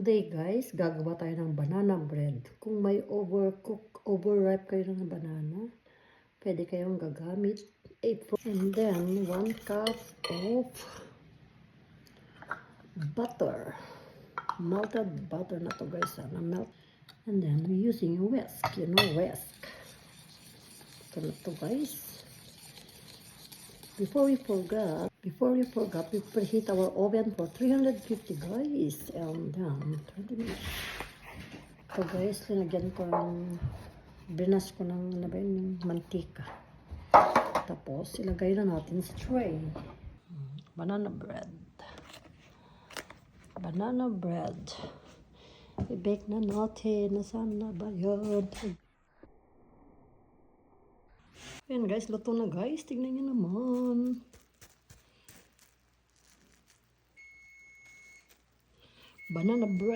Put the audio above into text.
Today guys, gagawa tayo ng banana bread. Kung may overripe kayo ng banana, pwede kayong gagamit. And then 1 cup of butter. Melted butter na to guys. Melt. And then we're using whisk. You know whisk. Ito na to guys. Before we forgot, we preheat our oven for 350 guys. And then 20 minutes. So guys, linagyan ko ng brinas ko ng mantika. Tapos ilagay na natin sa tray. Banana bread. Banana bread. I-bake na natin. Nasaan na ba yun? Ayan guys, luto na guys. Tignan nyo naman. Banana bread.